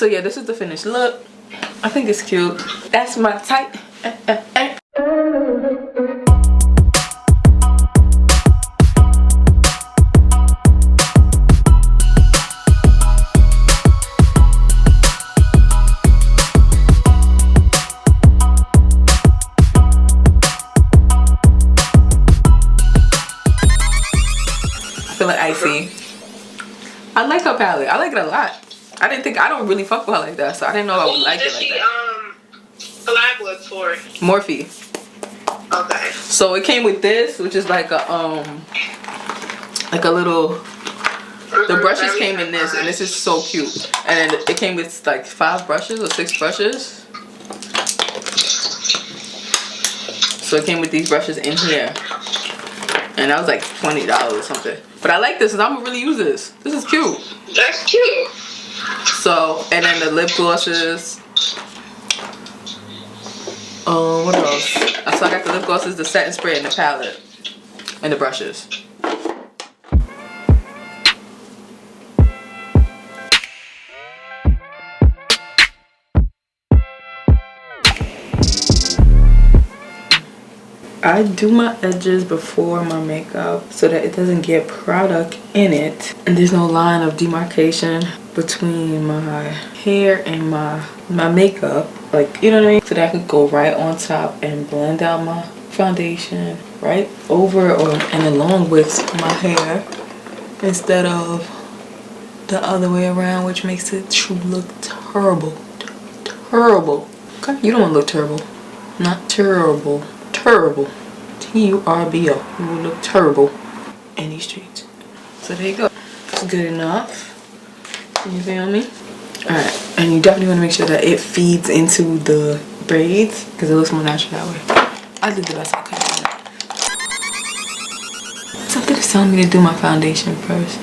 So yeah, this is the finished look. I think it's cute. That's my type. Feeling icy. I like her palette. I like it a lot. I don't really fuck with her like that, so I didn't know I would like it like that. Collab with for Morphe. Okay. So it came with this, which is like a little. The brushes came in this, and this is so cute. And then it came with like 5 brushes or 6 brushes. So it came with these brushes in here, and that was like $20 or something. But I like this, and I'm gonna really use this. This is cute. That's cute. So, and then the lip glosses. What else? So I got the lip glosses, the satin spray, and the palette, and the brushes. I do my edges before my makeup so that it doesn't get product in it, and there's no line of demarcation between my hair and my makeup, like, you know what I mean, so that I could go right on top and blend out my foundation right over and along with my hair instead of the other way around, which makes it look terrible. Okay, you don't want to look terrible. Not terrible. Terrible. T-U-R-B-O. You will look terrible in these streets. So there you go. It's good enough. You feel me? Alright. And you definitely want to make sure that it feeds into the braids because it looks more natural that way. I did the best I could. Something is telling me to do my foundation first.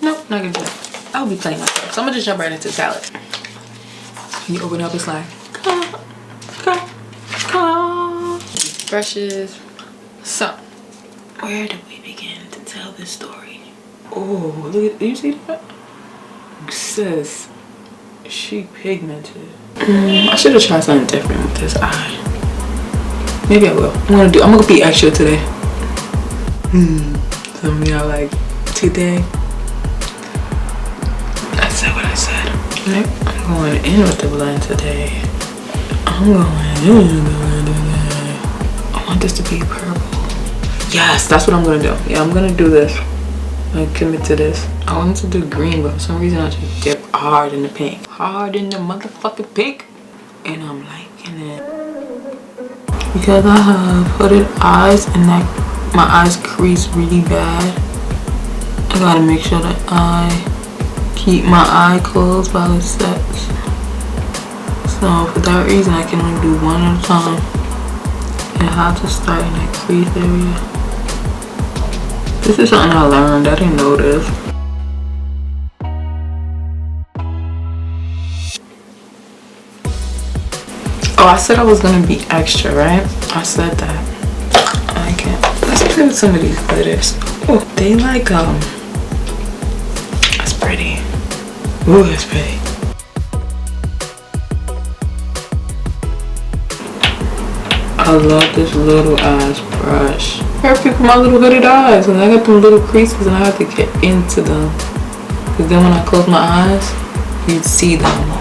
Nope, not gonna do that. I'll be playing myself. So I'm gonna just jump right into the palette. When you open up, it's like, brushes. So, where do we begin to tell this story? Oh, look at, do you see that? Sis, she pigmented. I should have tried something different with this eye. Maybe I will. I'm gonna be extra today. Some of y'all like, today? I said what I said. I'm going in with the blend today. I'm going in with the blend today. I want this to be purple. Yes, that's what I'm gonna do. Yeah, I'm gonna do this. I'm gonna commit to this. I wanted to do green, but for some reason I just dip hard in the pink. Hard in the motherfucking pink. And I'm liking it. Because I have hooded eyes and that my eyes crease really bad, I gotta make sure that I keep my eye closed while it sets. So for that reason I can only do one at a time. And I have to start in that crease area. This is something I learned. I didn't know this. Oh, I said I was gonna be extra, right? I said that. I can't. Let's play with some of these glitters. Oh, they like, that's pretty. Ooh, that's pretty. I love this little ass brush. Perfect for my little hooded eyes. And I got them little creases and I have to get into them. Because then when I close my eyes, you'd see them.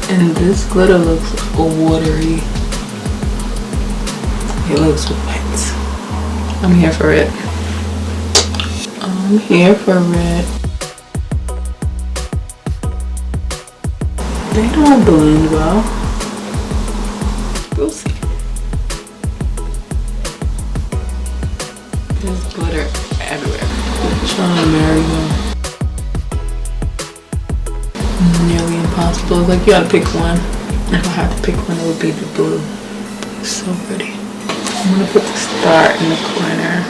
And this glitter looks watery. It looks wet. I'm here for it. I'm here for it. They don't blend well. We'll see. There's glitter everywhere. I'm trying to marry them. Nearly impossible. It's like you gotta pick one. If I had to pick one, it would be the blue. It's so pretty. I'm gonna put the star in the corner.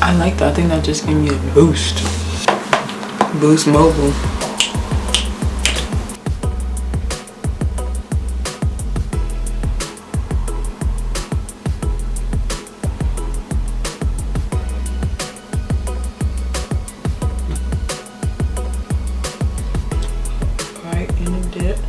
I like that. I think that just gave me a boost. Boost mobile. Right in the dip.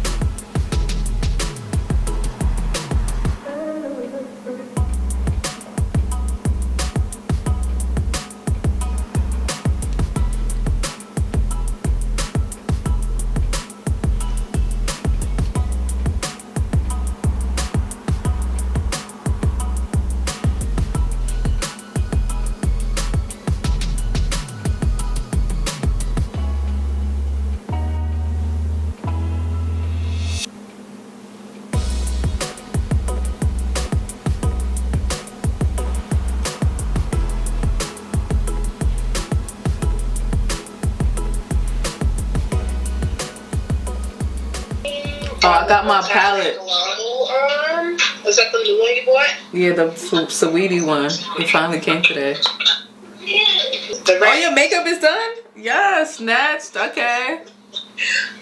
Oh, I got my palette. Is that the new one you bought? Yeah, the Saweetie one. It finally came today. Oh, your makeup is done? Yeah, snatched. Okay.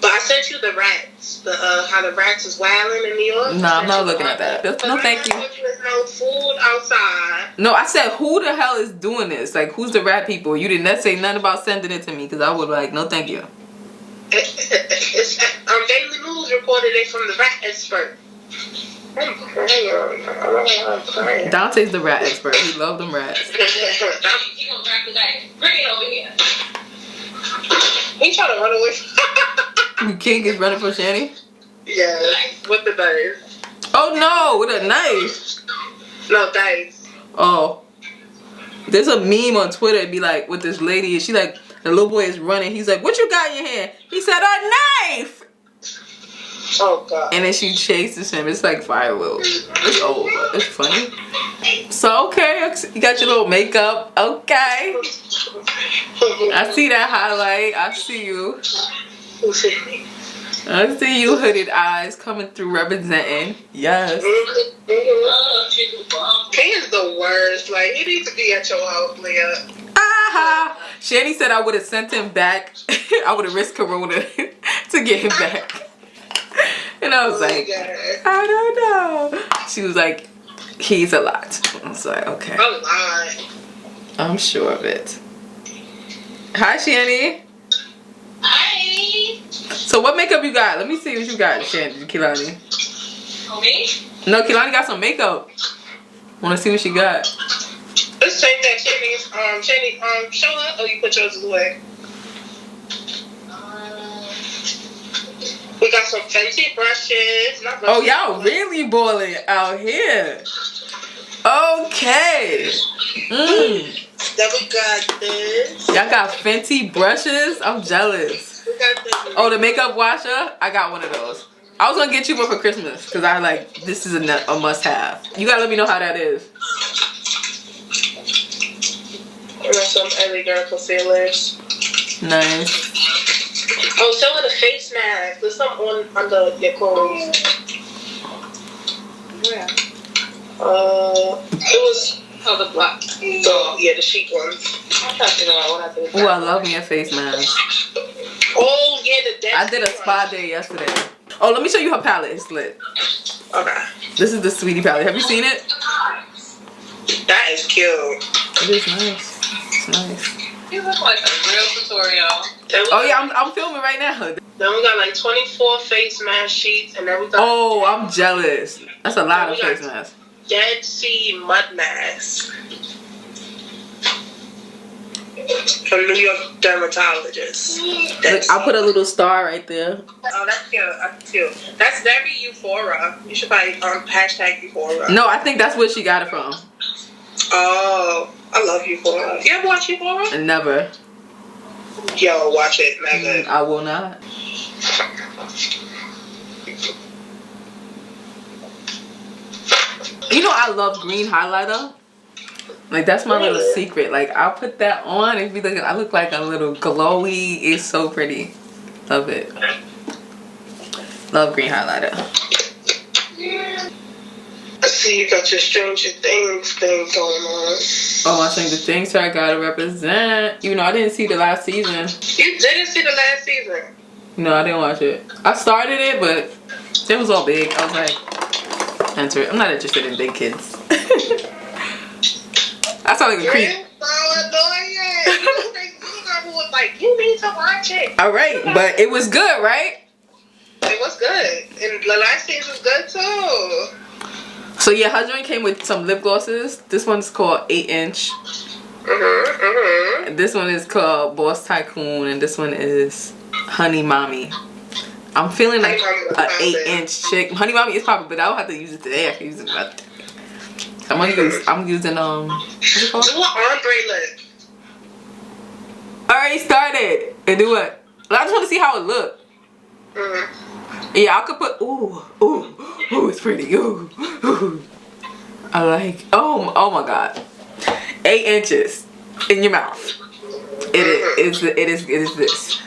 But I sent you the rats. The how the rats is wilding in New York. No, I'm not looking at that. No, thank you. There's no food outside. No, I said, who the hell is doing this? Like, who's the rat people? You didn't say nothing about sending it to me because I would like, no, thank you. It's Daily News reported it from the rat expert. I'm crying. Dante's the rat expert. He loves them rats. Bring it over here. He trying to run away. You king is running for Shani? Yeah, with the knife. Oh no, with a knife. No, dice. Oh. There's a meme on Twitter, it'd be like, with this lady, and she like, the little boy is running. He's like, what you got in your hand? He said, a knife! Oh, God. And then she chases him. It's like fireworks. It's over. It's funny. So, okay. You got your little makeup. Okay. I see that highlight. I see you. I see you, hooded eyes coming through representing. Yes. He's the worst. Like, he needs to be at your house, Leah. Aha! Shani said I would have sent him back. I would have risked Corona to get him back. And I was like, I don't know. She was like, he's a lot. I was like, okay. A lot. I'm sure of it. Hi, Shani. Hi. So what makeup you got? Let me see what you got, Shani, Kehlani. Oh, me? No, Kehlani got some makeup. Want to see what she got? Let's take that Shani, show her, or you put yours away. We got some fancy brushes. Not brushes. Oh, y'all really boiling out here. Okay. Then we got this. Y'all got Fenty brushes? I'm jealous. We got this. Oh, the makeup washer? I got one of those. I was gonna get you one for Christmas because I like, this is a must-have. You gotta let me know how that is. We got some LA Girl concealers. Nice. Oh, so with a face mask. There's some on under your clothes. Where? It was the black. So yeah, the chic ones. I'm trying to figure out what I did. Oh, I love me a face mask. Oh yeah, the desk. I did a spa day yesterday. Oh, let me show you her palette. It's lit. Okay. This is the Saweetie palette. Have you seen it? That is cute. It is nice. It's nice. You look like a real tutorial. Oh yeah, I'm filming right now. Then we got like 24 face mask sheets, and then we got. Oh, I'm jealous. That's a lot of face masks. Dead Sea mud mask from New York dermatologist. Look, I'll put a little star right there. Oh, that's cute. That's cute. That's very Euphoria. You should probably hashtag Euphoria. No, I think that's where she got it from. Oh, I love Euphoria. You ever watch Euphoria? Never. Yo, watch it. Not good. I will not. You know I love green highlighter. Like that's my little secret. Like I'll put that on and be like, I look like a little glowy. It's so pretty. Love it. Love green highlighter. I see you got your Stranger Things thing going on. Oh, I think the things I gotta represent. You know, I didn't see the last season. You didn't see the last season? No, I didn't watch it. I started it, but it was all big. I was like, enter it. I'm not interested in big kids. I saw like a creep. So annoying. You was like, you need to watch it. All right, but it was good, right? It was good, and the last season was good too. So yeah, her joint came with some lip glosses. This one's called 8-inch. This one is called Boss Tycoon, and this one is Honey Mommy. I'm feeling like an 8-inch chick. Honey Mommy is popping, but I don't have to use it today. I can use it another day. I'm using what's it called? Do an ombre lip. Already started. And do what? I just want to see how it look. Yeah, I could put ooh, it's pretty. Ooh. I like oh my god. 8 inches in your mouth. It is this.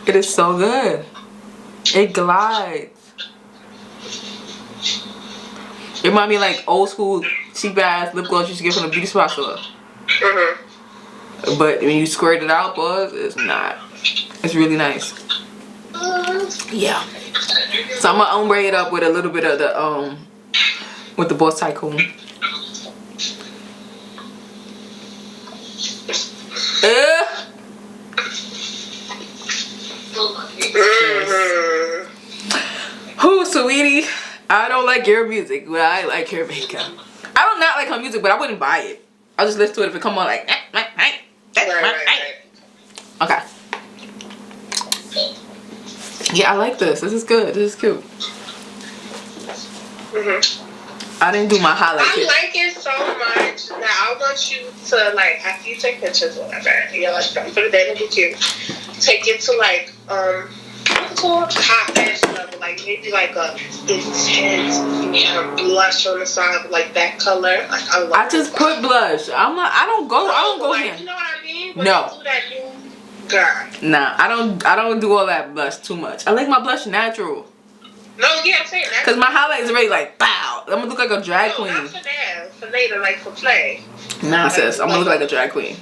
It is so good. It glides. It remind me of like old school cheap ass lip gloss you used to get from the beauty spot store. But when you squirt it out, boys, it's not. It's really nice. Yeah. So I'm gonna ombre it up with a little bit of the with the Boss Tycoon. Who, Saweetie? I don't like your music, but I like your makeup. I don't not like her music, but I wouldn't buy it. I'll just listen to it if it come on like. Right. Okay. Yeah, I like this. This is good. This is cute. I didn't do my highlight. I like it so much that I want you to, like, after you take pictures or whatever, you're like, don't put it there, it'll be cute. Take it to like what's it called? Hot edge level, like maybe like a intense blush on the side with like that color. Like I just put blush. I don't go like, here. You know what I mean? When No. you do that new girl. Nah, I don't do all that blush too much. I like my blush natural. No, yeah, I'm saying that. Cause my highlight is already like pow. I'm gonna look like a drag queen. Not for that. For later, like for play. Nah, sis, I'm gonna look like a drag queen.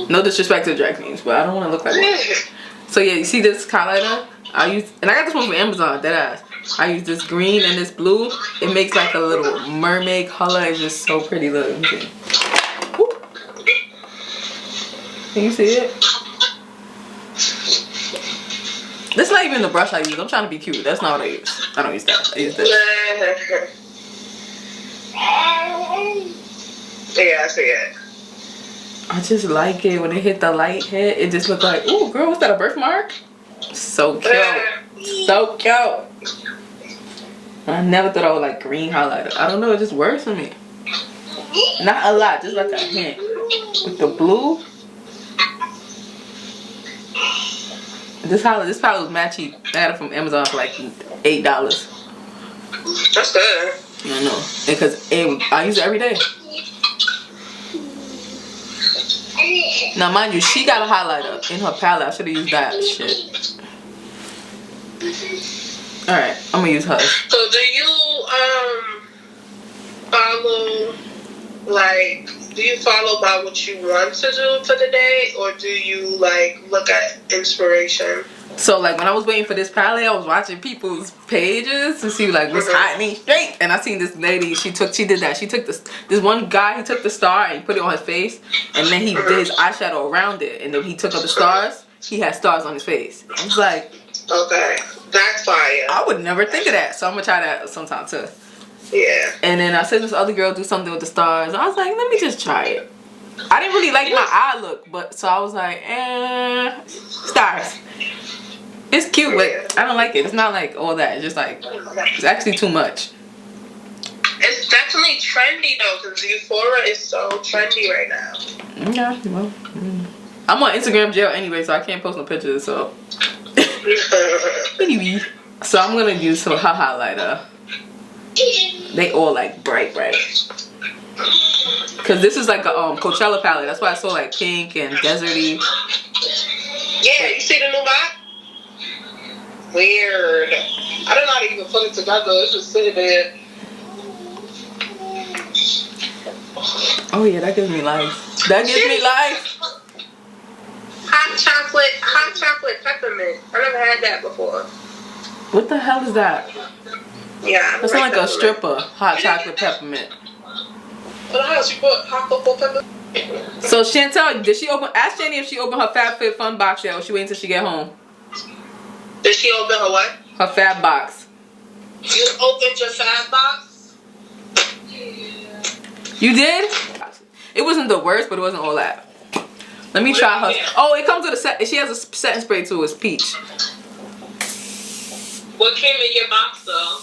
No disrespect to the drag queens, but I don't want to look like one. So yeah, you see this highlighter? I got this one from Amazon, deadass. I use this green and this blue. It makes like a little mermaid color. It's just so pretty. Look, let me see. Woo. Can you see it? This is not even the brush I use. I'm trying to be cute. That's not what I use. I don't use that. I use this. Yeah, I see it. I just like it when it hit the light hit. It just looked like, ooh, girl, was that a birthmark? So cute. So cute. I never thought I would like green highlighter. I don't know. It just works for me. Not a lot. Just like a hint. With the blue. This palette was mad cheap. I got it from Amazon for like $8. That's good. I know. Because I use it every day. Now, mind you, she got a highlighter in her palette. I should have used that shit. Alright, I'm gonna use hers. So, do you follow, like, do you follow by what you want to do for the day, or do you like look at inspiration? So like when I was waiting for this palette, I was watching people's pages to see like what's happening straight, and I seen this lady. She did that. She took this one guy. He took the star and he put it on his face, and then he did his eyeshadow around it, and then he took up the stars. He had stars on his face. I was like, okay, that's fire. I would never think of that, so I'm gonna try that sometime too. Yeah. And then I said this other girl do something with the stars. I was like, let me just try it. I didn't really like my eye look, but so I was like, stars. It's cute, but I don't like it. It's not like all that. It's just like, it's actually too much. It's definitely trendy though, because Euphoria is so trendy right now. Yeah, well, I'm on Instagram jail anyway, so I can't post no pictures, so. Anyway, so I'm gonna use some highlighter. They all like bright. Cause this is like a Coachella palette. That's why I saw like pink and deserty. Yeah, you see the new box? Weird. I don't know how to even put it together. It's just sitting there. Oh yeah, that gives me life. That gives me life. Hot chocolate peppermint. I never had that before. What the hell is that? Yeah. That sounds like a stripper. Hot chocolate peppermint. What the hell? She put hot cocoa pepper? So Chantel, did she open? Ask Jenny if she opened her FabFitFun box yet, or she waiting till she get home. Did she open her what? Her Fab box. You opened your Fab box? You did? It wasn't the worst, but it wasn't all that. Let me try her. Oh, it comes with a set. She has a setting spray too. It's peach. What came in your box though?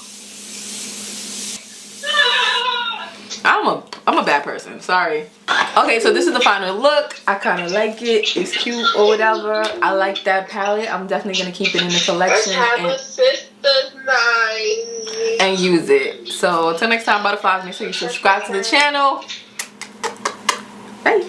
I'm a bad person. Sorry. Okay, so this is the final look. I kind of like it. It's cute or whatever. I like that palette. I'm definitely gonna keep it in the collection and use it. So until next time, butterflies, make sure you subscribe to the channel. Bye.